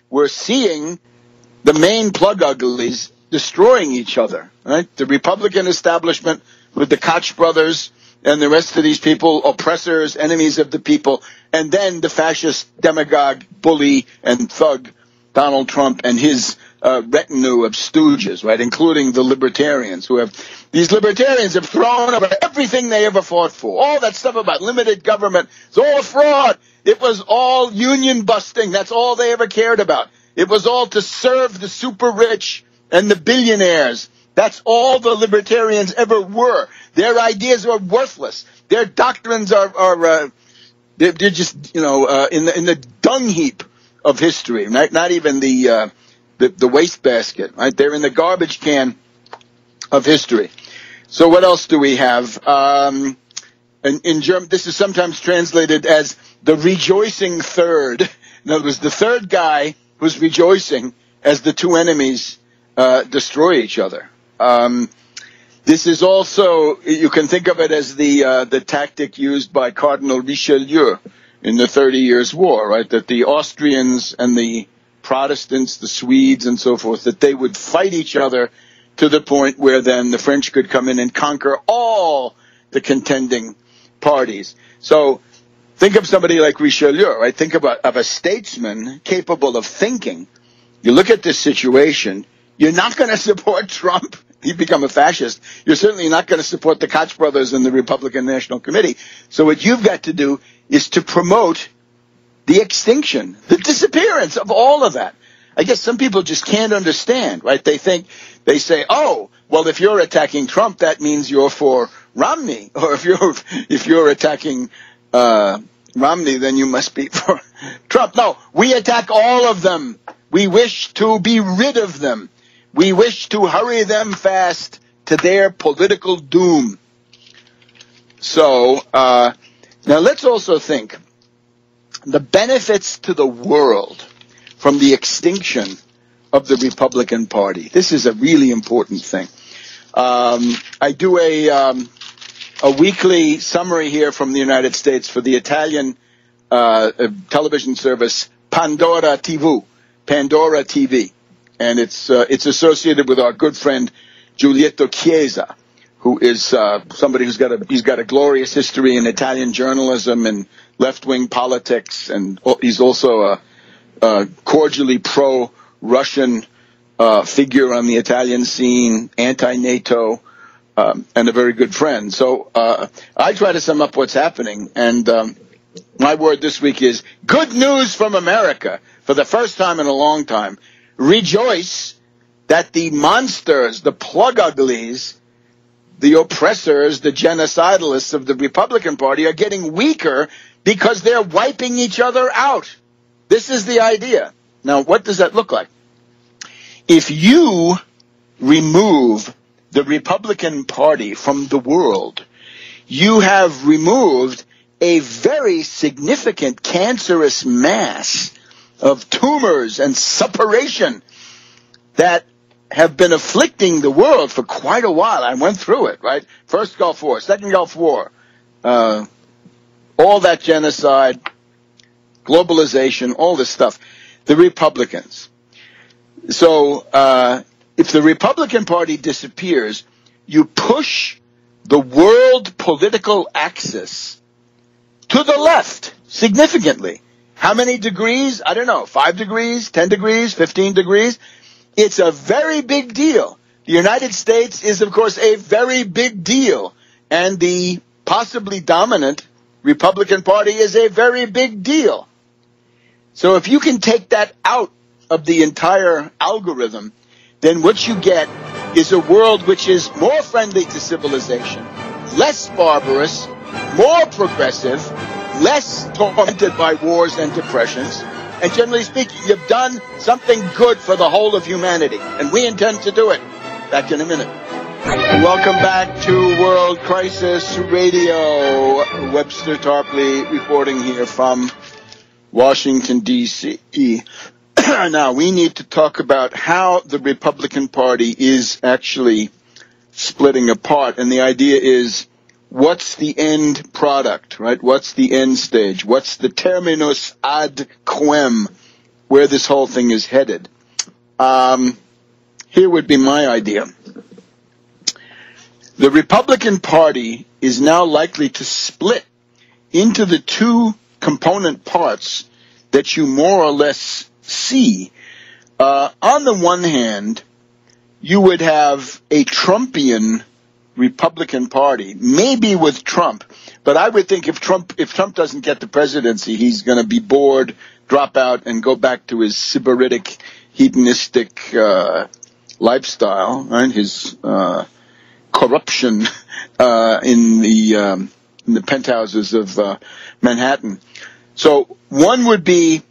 we're seeing the main plug uglies destroying each other, right? The Republican establishment with the Koch brothers and the rest of these people, oppressors, enemies of the people, and then the fascist demagogue, bully, and thug, Donald Trump and his retinue of stooges, right, including the libertarians these libertarians have thrown over everything they ever fought for. All that stuff about limited government, it's all a fraud. It was all union busting. That's all they ever cared about. It was all to serve the super rich and the billionaires. That's all the libertarians ever were. Their ideas are worthless. Their doctrines are they're just, in the dung heap of history, right? Not even the wastebasket, right? They're in the garbage can of history. So what else do we have? In German, this is sometimes translated as the rejoicing third. In other words, the third guy who's rejoicing as the two enemies destroy each other. This is also, you can think of it as the tactic used by Cardinal Richelieu in the 30 Years' War, right? That the Austrians and the Protestants, the Swedes and so forth, that they would fight each other to the point where then the French could come in and conquer all the contending parties. So think of somebody like Richelieu, right? Think of a statesman capable of thinking. You look at this situation, you're not going to support Trump. He'd become a fascist. You're certainly not going to support the Koch brothers and the Republican National Committee. So what you've got to do is to promote the extinction, the disappearance of all of that. I guess some people just can't understand, right? They say, oh, well, if you're attacking Trump, that means you're for Romney. Or if you're attacking Romney, then you must be for Trump. No, we attack all of them. We wish to be rid of them. We wish to hurry them fast to their political doom. So now let's also think the benefits to the world from the extinction of the Republican Party. This is a really important thing. I do a weekly summary here from the United States for the Italian television service Pandora TV. And it's associated with our good friend Giulietto Chiesa, who is somebody who's got a glorious history in Italian journalism and left-wing politics, and he's also a cordially pro-Russian figure on the Italian scene, anti-NATO, and a very good friend. So I try to sum up what's happening, and my word this week is good news from America. For the first time in a long time, rejoice that the monsters, the plug uglies, the oppressors, the genocidalists of the Republican Party are getting weaker because they're wiping each other out. This is the idea. Now, what does that look like? If you remove the Republican Party from the world, you have removed a very significant cancerous mass of tumors and suppuration that have been afflicting the world for quite a while. I went through it, right? First Gulf War, Second Gulf War, all that genocide, globalization, all this stuff. The Republicans. So if the Republican Party disappears, you push the world political axis to the left significantly. How many degrees? I don't know, 5 degrees, 10 degrees, 15 degrees. It's a very big deal. The United States is, of course, a very big deal. And the possibly dominant Republican Party is a very big deal. So if you can take that out of the entire algorithm, then what you get is a world which is more friendly to civilization, less barbarous, more progressive, less tormented by wars and depressions, and generally speaking, you've done something good for the whole of humanity, and we intend to do it. Back in a minute. Welcome back to World Crisis Radio. Webster Tarpley reporting here from Washington, D.C. Now, we need to talk about how the Republican Party is actually splitting apart, and the idea is, what's the end product, right? What's the end stage? What's the terminus ad quem where this whole thing is headed. Here would be my idea. The Republican Party is now likely to split into the two component parts that you more or less see. On the one hand, you would have a Trumpian Republican Party, maybe with Trump, but I would think if Trump doesn't get the presidency, he's going to be bored, drop out, and go back to his sybaritic, hedonistic lifestyle, right? His corruption in the penthouses of Manhattan. So one would be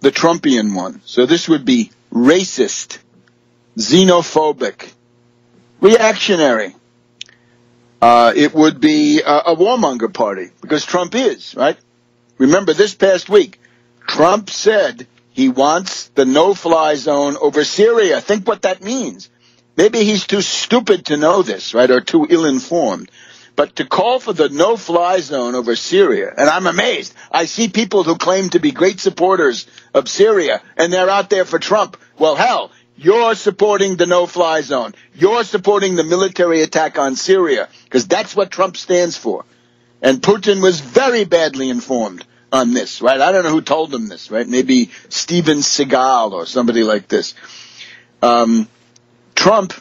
the Trumpian one. So this would be racist, xenophobic, reactionary. It would be a warmonger party, because Trump is, right? Remember this past week, Trump said he wants the no-fly zone over Syria. Think what that means. Maybe he's too stupid to know this, right, or too ill-informed. But to call for the no-fly zone over Syria, and I'm amazed. I see people who claim to be great supporters of Syria, and they're out there for Trump. Well, hell, you're supporting the no-fly zone. You're supporting the military attack on Syria, because that's what Trump stands for. And Putin was very badly informed on this, right? I don't know who told him this, right? Maybe Steven Seagal or somebody like this. Trump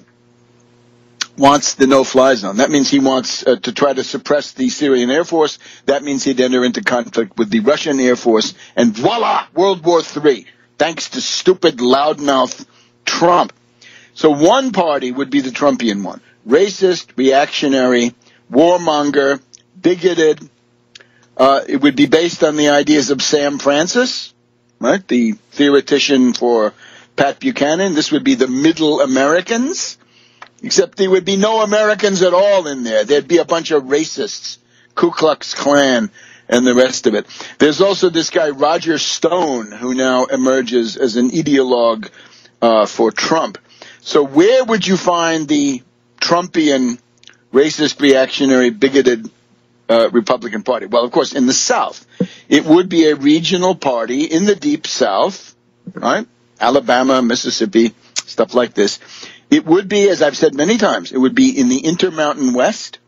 wants the no-fly zone. That means he wants to try to suppress the Syrian Air Force. That means he'd enter into conflict with the Russian Air Force. And voila, World War III, thanks to stupid, loudmouth Trump. So one party would be the Trumpian one. Racist, reactionary, warmonger, bigoted. It would be based on the ideas of Sam Francis, right? The theoretician for Pat Buchanan. This would be the Middle Americans. Except there would be no Americans at all in there. There'd be a bunch of racists, Ku Klux Klan, and the rest of it. There's also this guy, Roger Stone, who now emerges as an ideologue for Trump. So where would you find the Trumpian, racist, reactionary, bigoted Republican Party? Well, of course, in the South. It would be a regional party in the Deep South, right? Alabama, Mississippi, stuff like this. It would be, as I've said many times, it would be in the Intermountain West.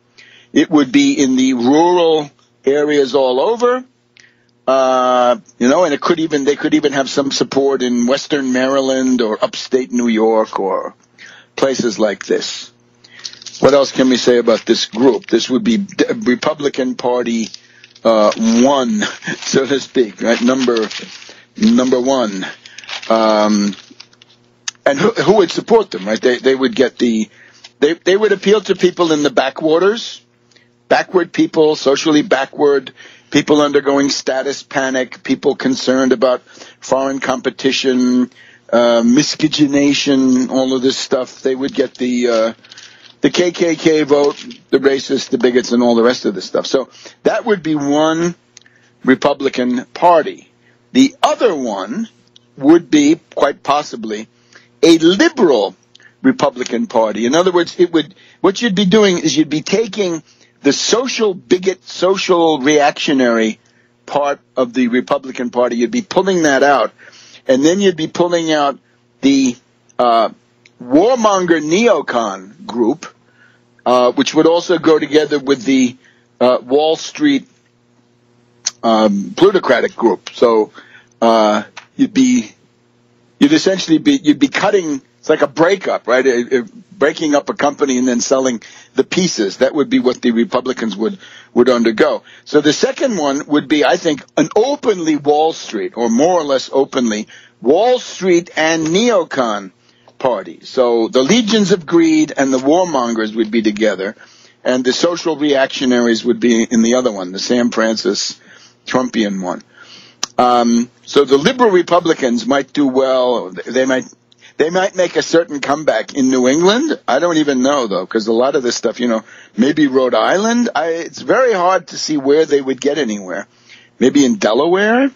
It would be in the rural areas all over. And they could even have some support in Western Maryland or upstate New York or places like this. What else can we say about this group? This would be Republican Party 1, so to speak, right? Number one. And who would support them, right? They would get they would appeal to people in the backwaters, backward people, socially backward, people undergoing status panic, people concerned about foreign competition, miscegenation, all of this stuff. They would get the KKK vote, the racists, the bigots, and all the rest of this stuff. So that would be one Republican Party. The other one would be, quite possibly, a liberal Republican Party. In other words, what you'd be doing is you'd be taking the social bigot, social reactionary part of the Republican Party, you'd be pulling that out, and then you'd be pulling out the warmonger neocon group, which would also go together with the Wall Street plutocratic group. So you'd be cutting. It's like a breakup, right? Breaking up a company and then selling the pieces. That would be what the Republicans would undergo. So the second one would be, I think, an openly Wall Street, or more or less openly, Wall Street and neocon party. So the legions of greed and the warmongers would be together, and the social reactionaries would be in the other one, the Sam Francis Trumpian one. So the liberal Republicans might do well. They might make a certain comeback in New England. I don't even know, though, because a lot of this stuff, maybe Rhode Island. It's very hard to see where they would get anywhere. Maybe in Delaware.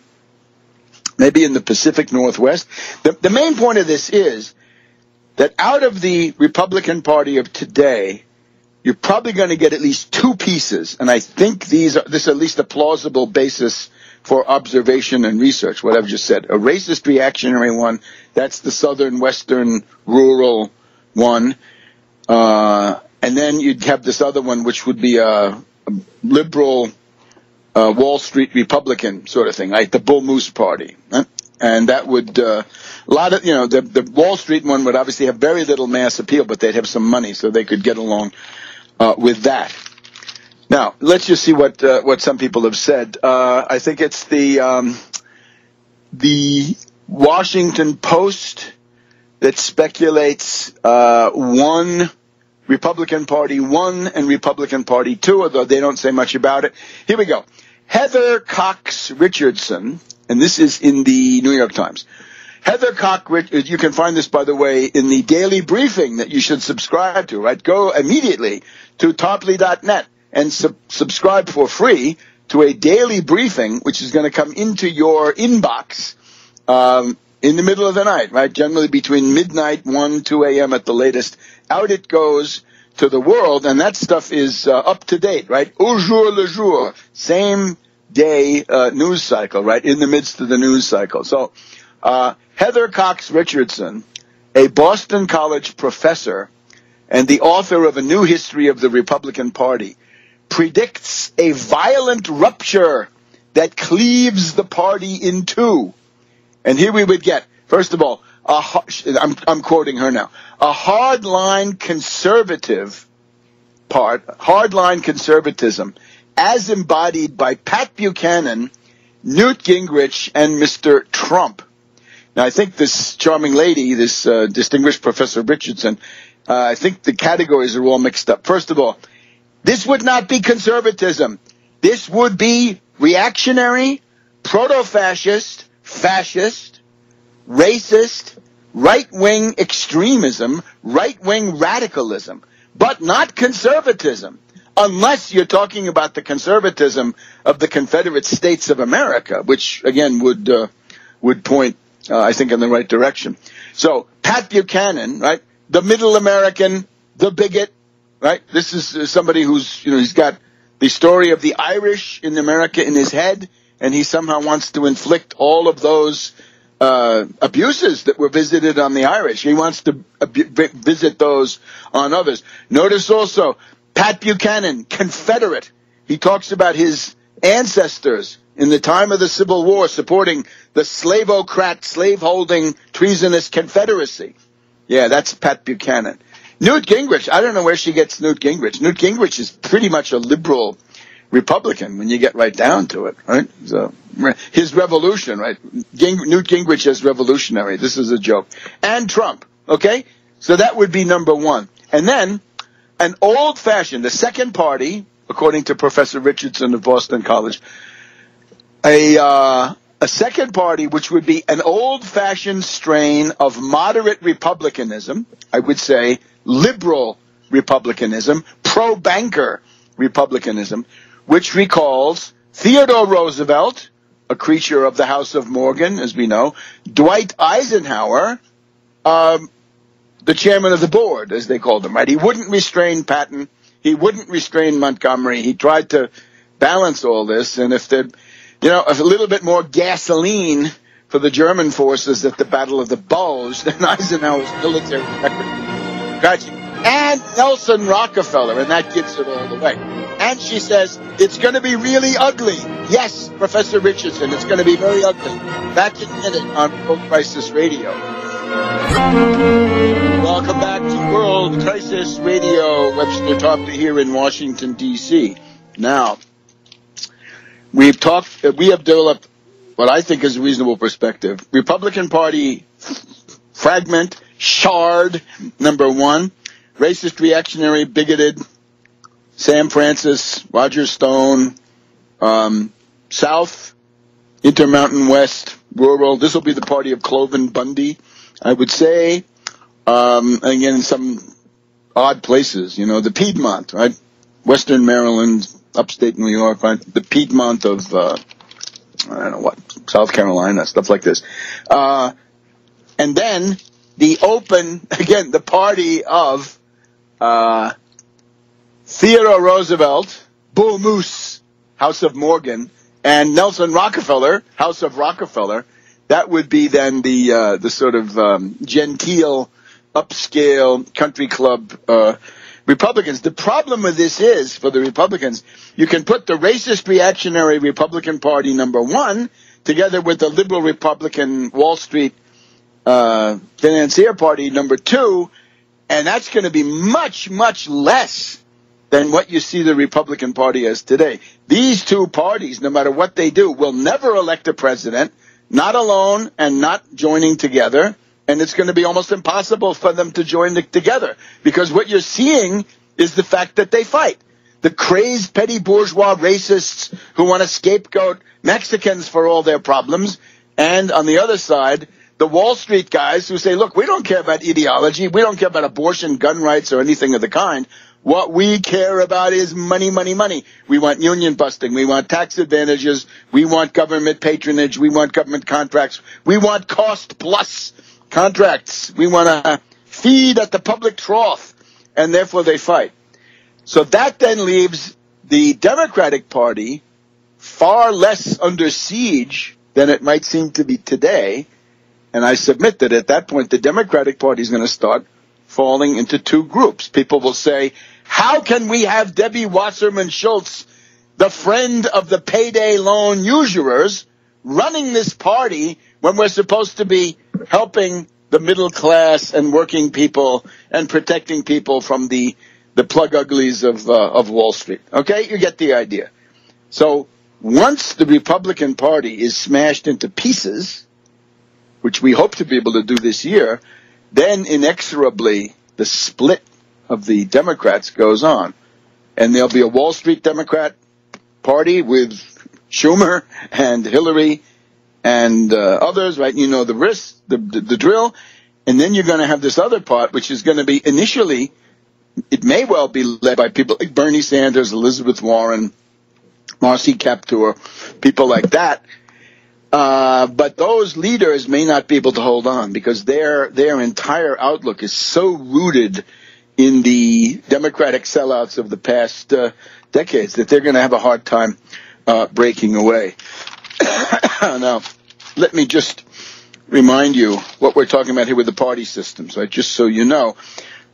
Maybe in the Pacific Northwest. The main point of this is that out of the Republican Party of today, you're probably going to get at least two pieces, and I think this is at least a plausible basis for observation and research, what I've just said. A racist reactionary one, that's the southern, western, rural one. And then you'd have this other one, which would be a liberal Wall Street Republican sort of thing, like the Bull Moose Party. And that would, a lot of, the Wall Street one would obviously have very little mass appeal, but they'd have some money, so they could get along with that. Now, let's just see what some people have said. I think it's the Washington Post that speculates one Republican Party 1 and Republican Party 2, although they don't say much about it. Here we go. Heather Cox Richardson, and this is in the New York Times. Heather Cox, you can find this, by the way, in the daily briefing that you should subscribe to, right? Go immediately to tarpley.net and subscribe for free to a daily briefing, which is going to come into your inbox in the middle of the night, right? Generally between midnight, 1, 2 a.m. at the latest. Out it goes to the world, and that stuff is up to date, right? Au jour le jour, same day news cycle, right? In the midst of the news cycle. So Heather Cox Richardson, a Boston College professor and the author of A New History of the Republican Party, predicts a violent rupture that cleaves the party in two. And here we would get, first of all, I'm quoting her now, a hardline conservatism, as embodied by Pat Buchanan, Newt Gingrich, and Mr. Trump. Now, I think this charming lady, this distinguished Professor Richardson, I think the categories are all mixed up. First of all, this would not be conservatism. This would be reactionary, proto-fascist, fascist, racist, right-wing extremism, right-wing radicalism, but not conservatism, unless you're talking about the conservatism of the Confederate States of America, which, again, would point, I think, in the right direction. So, Pat Buchanan, right, the middle American, the bigot, right? This is somebody who's, he's got the story of the Irish in America in his head, and he somehow wants to inflict all of those abuses that were visited on the Irish. He wants to visit those on others. Notice also, Pat Buchanan, Confederate. He talks about his ancestors in the time of the Civil War supporting the slavocrat, slaveholding, treasonous Confederacy. Yeah, that's Pat Buchanan. Newt Gingrich, I don't know where she gets Newt Gingrich. Newt Gingrich is pretty much a liberal Republican when you get right down to it, right? So his revolution, right? Newt Gingrich is revolutionary. This is a joke. And Trump, okay? So that would be number one. And then an old-fashioned, the second party, according to Professor Richardson of Boston College, a second party which would be an old-fashioned strain of moderate republicanism, I would say liberal republicanism, pro-banker republicanism, which recalls Theodore Roosevelt, a creature of the House of Morgan, as we know, Dwight Eisenhower, the chairman of the board, as they called him, right? He wouldn't restrain Patton. He wouldn't restrain Montgomery. He tried to balance all this, and if there, a little bit more gasoline for the German forces at the Battle of the Bulge, then Eisenhower's military record. Gotcha. And Nelson Rockefeller, and that gives it all away. And she says, it's going to be really ugly. Yes, Professor Richardson, it's going to be very ugly. Back in a minute on World Crisis Radio. Welcome back to World Crisis Radio. Webster Tarpley here in Washington, D.C. Now, we have developed what I think is a reasonable perspective. Republican Party fragment, shard, number one. Racist, reactionary, bigoted, Sam Francis, Roger Stone, South, Intermountain West, rural. This will be the party of Cloven Bundy, I would say. Again, in some odd places, the Piedmont, right? Western Maryland, upstate New York, right? The Piedmont of, I don't know what, South Carolina, stuff like this. And then the the party of Theodore Roosevelt, Bull Moose, House of Morgan, And Nelson Rockefeller, House of Rockefeller, that would be then the sort of genteel, upscale country club Republicans. The problem with this is, for the Republicans, you can put the racist reactionary Republican Party number one together with the liberal Republican Wall Street financier party number two, and that's going to be much, much less than what you see the Republican Party as today. These two parties, no matter what they do, will never elect a president, not alone and not joining together, and it's going to be almost impossible for them to join together, because what you're seeing is the fact that they fight. The crazed petty bourgeois racists who want to scapegoat Mexicans for all their problems, and on the other side, the Wall Street guys who say, look, we don't care about ideology, we don't care about abortion, gun rights, or anything of the kind. What we care about is money, money, money. We want union busting. We want tax advantages. We want government patronage. We want government contracts. We want cost-plus contracts. We want to feed at the public trough, and therefore they fight. So that then leaves the Democratic Party far less under siege than it might seem to be today, and I submit that at that point the Democratic Party is going to start falling into two groups. People will say, how can we have Debbie Wasserman Schultz, the friend of the payday loan usurers, running this party when we're supposed to be helping the middle class and working people and protecting people from the plug uglies of Wall Street? Okay, you get the idea. So once the Republican Party is smashed into pieces, which we hope to be able to do this year, then inexorably the split of the Democrats goes on. And there'll be a Wall Street Democrat Party with Schumer and Hillary and others, right? You know the risk, the drill. And then you're going to have this other part, which is going to be initially, it may well be led by people like Bernie Sanders, Elizabeth Warren, Marcy Kaptur, people like that. But those leaders may not be able to hold on because their entire outlook is so rooted in the Democratic sellouts of the past decades that they're going to have a hard time breaking away. Now, let me just remind you what we're talking about here with the party systems, right? Just so you know.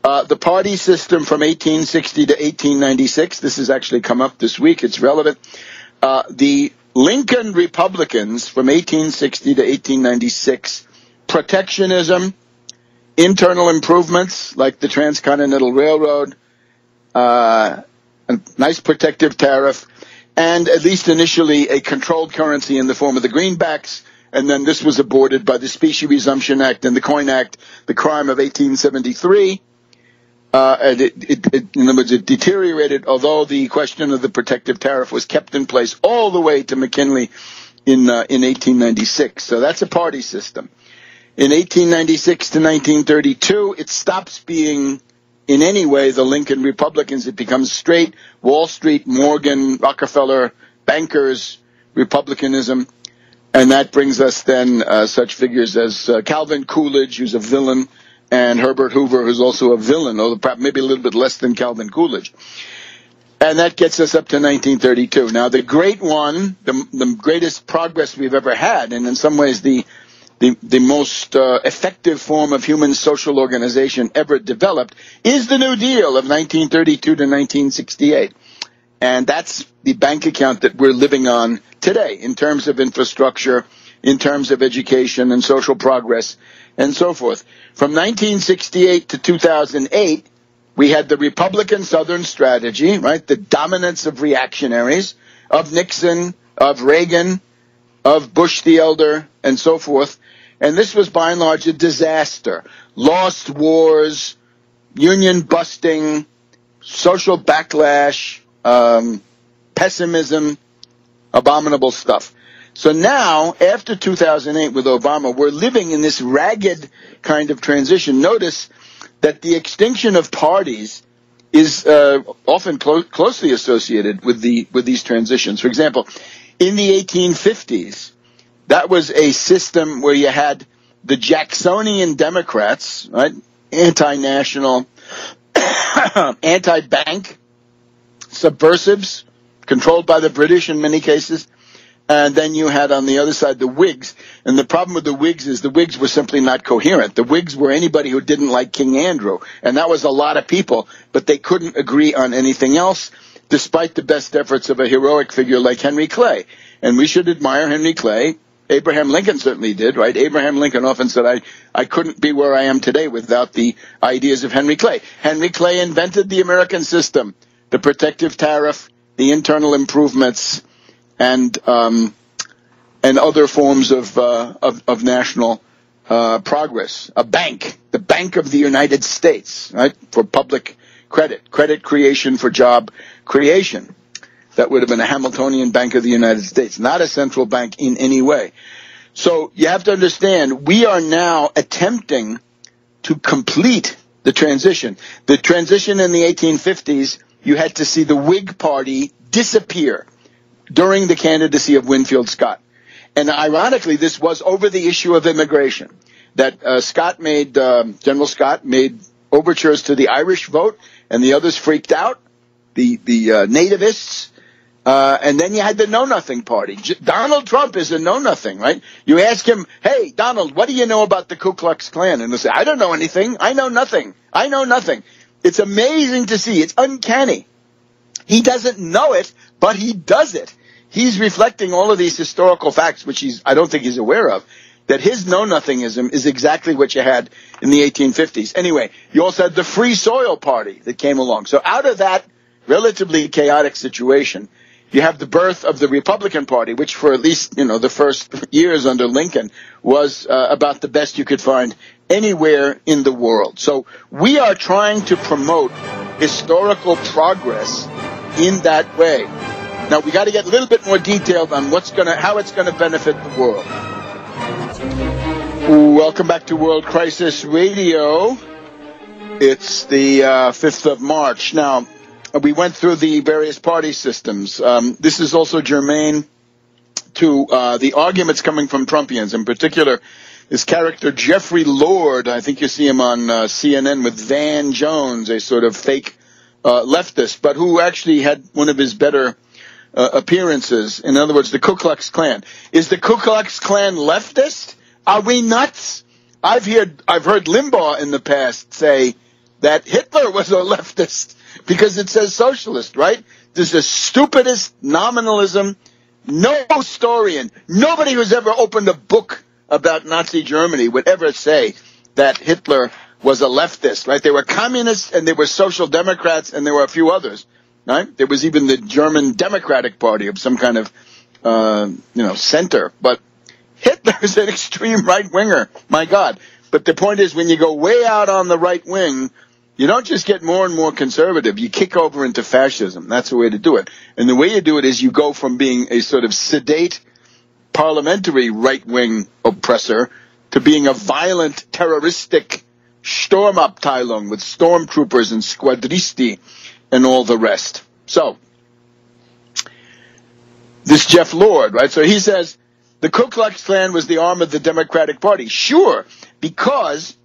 The party system from 1860 to 1896, this has actually come up this week, it's relevant. The Lincoln Republicans from 1860 to 1896, protectionism, internal improvements like the Transcontinental Railroad, a nice protective tariff, and at least initially a controlled currency in the form of the greenbacks, and then this was aborted by the Specie Resumption Act and the Coin Act, the crime of 1873. And in other words, it deteriorated, although the question of the protective tariff was kept in place all the way to McKinley in 1896. So that's a party system. In 1896 to 1932, it stops being in any way the Lincoln Republicans. It becomes straight Wall Street, Morgan, Rockefeller, bankers, Republicanism. And that brings us then such figures as Calvin Coolidge, who's a villain, and Herbert Hoover, who's also a villain, although maybe a little bit less than Calvin Coolidge. And that gets us up to 1932. Now, the great one, the greatest progress we've ever had, and in some ways the most effective form of human social organization ever developed, is the New Deal of 1932 to 1968. And that's the bank account that we're living on today in terms of infrastructure, in terms of education and social progress, and so forth. From 1968 to 2008, we had the Republican Southern strategy, right? The dominance of reactionaries, of Nixon, of Reagan, of Bush the Elder, and so forth. And this was by and large a disaster. Lost wars, union busting, social backlash, pessimism, abominable stuff. So now, after 2008 with Obama, we're living in this ragged kind of transition. Notice that the extinction of parties is often closely associated with these transitions. For example, in the 1850s, that was a system where you had the Jacksonian Democrats, right, anti-national, anti-bank, subversives, controlled by the British in many cases, And then you had on the other side the Whigs. And the problem with the Whigs is the Whigs were simply not coherent. The Whigs were anybody who didn't like King Andrew. And that was a lot of people. But they couldn't agree on anything else, despite the best efforts of a heroic figure like Henry Clay. And we should admire Henry Clay. Abraham Lincoln certainly did, right? Abraham Lincoln often said, I couldn't be where I am today without the ideas of Henry Clay. Henry Clay invented the American system, the protective tariff, the internal improvements, and other forms of national progress. A bank, the Bank of the United States, right, for public credit creation for job creation. That would have been a Hamiltonian Bank of the United States, not a central bank in any way. So you have to understand, we are now attempting to complete the transition. The transition in the 1850s, you had to see the Whig Party disappear during the candidacy of Winfield Scott. And ironically, this was over the issue of immigration, that General Scott made overtures to the Irish vote, and the others freaked out, the nativists. And then you had the Know-Nothing Party. Donald Trump is a know-nothing, right? You ask him, hey, Donald, what do you know about the Ku Klux Klan? And he'll say, I don't know anything. I know nothing. I know nothing. It's amazing to see. It's uncanny. He doesn't know it, but he does it. He's reflecting all of these historical facts, which I don't think he's aware of, that his know-nothingism is exactly what you had in the 1850s. Anyway, you also had the Free Soil Party that came along. So out of that relatively chaotic situation, you have the birth of the Republican Party, which for at least, the first years under Lincoln was about the best you could find anywhere in the world. So we are trying to promote historical progress in that way. Now we got to get a little bit more detailed on how it's going to benefit the world. Welcome back to World Crisis Radio. It's the 5th of March. Now, we went through the various party systems. This is also germane to the arguments coming from Trumpians, in particular this character Jeffrey Lord. I think you see him on CNN with Van Jones, a sort of fake leftist, but who actually had one of his better appearances. In other words, the Ku Klux Klan. Is the Ku Klux Klan leftist? Are we nuts? I've heard Limbaugh in the past say that Hitler was a leftist because it says socialist, right? This is the stupidest nominalism. No historian, nobody who's ever opened a book about Nazi Germany would ever say that Hitler was a leftist, right? There were communists and there were social democrats and there were a few others, right? There was even the German Democratic Party of some kind of, center. But Hitler is an extreme right-winger, my God. But the point is, when you go way out on the right wing, you don't just get more and more conservative. You kick over into fascism. That's the way to do it. And the way you do it is you go from being a sort of sedate parliamentary right-wing oppressor to being a violent, terroristic Sturmabteilung with stormtroopers and squadristi and all the rest. So, this Jeff Lord, right? So he says the Ku Klux Klan was the arm of the Democratic Party. Sure, because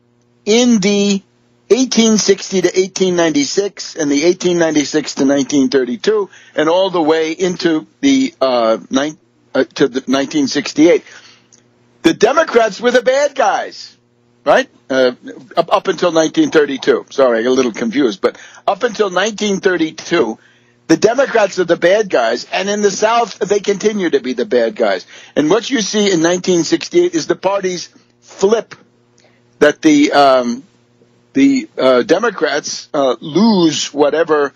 in the 1860 to 1896 and the 1896 to 1932 and all the way into the 1968, the Democrats were the bad guys, right? Up until 1932. Sorry, I got a little confused, but up until 1932, the Democrats are the bad guys, and in the South, they continue to be the bad guys. And what you see in 1968 is the parties flip, that the Democrats lose whatever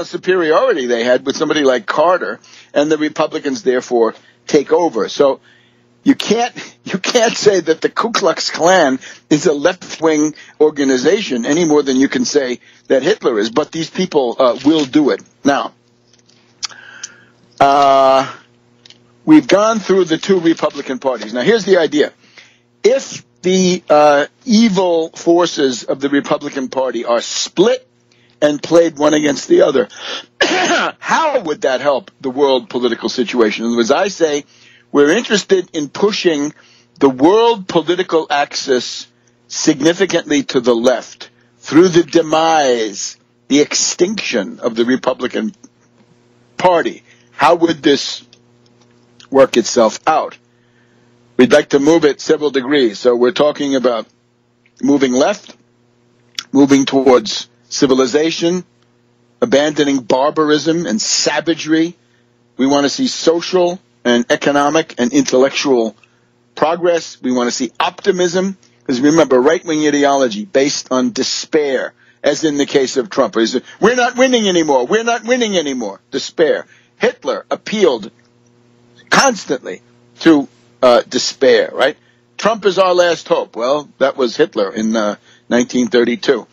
superiority they had with somebody like Carter, and the Republicans therefore take over. So you can't say that the Ku Klux Klan is a left-wing organization any more than you can say that Hitler is. But these people will do it. Now, we've gone through the two Republican parties. Now, here's the idea. If the evil forces of the Republican Party are split and played one against the other, how would that help the world political situation? In other words, I say we're interested in pushing the world political axis significantly to the left through the demise, the extinction of the Republican Party. How would this work itself out. We'd like to move it several degrees. So we're talking about moving left, moving towards civilization, abandoning barbarism and savagery. We want to see social and economic and intellectual progress. We want to see optimism, because remember, right-wing ideology based on despair, as in the case of Trump. We're not winning anymore. We're not winning anymore. Despair. Hitler appealed constantly to despair, right? Trump is our last hope. Well, that was Hitler in 1932.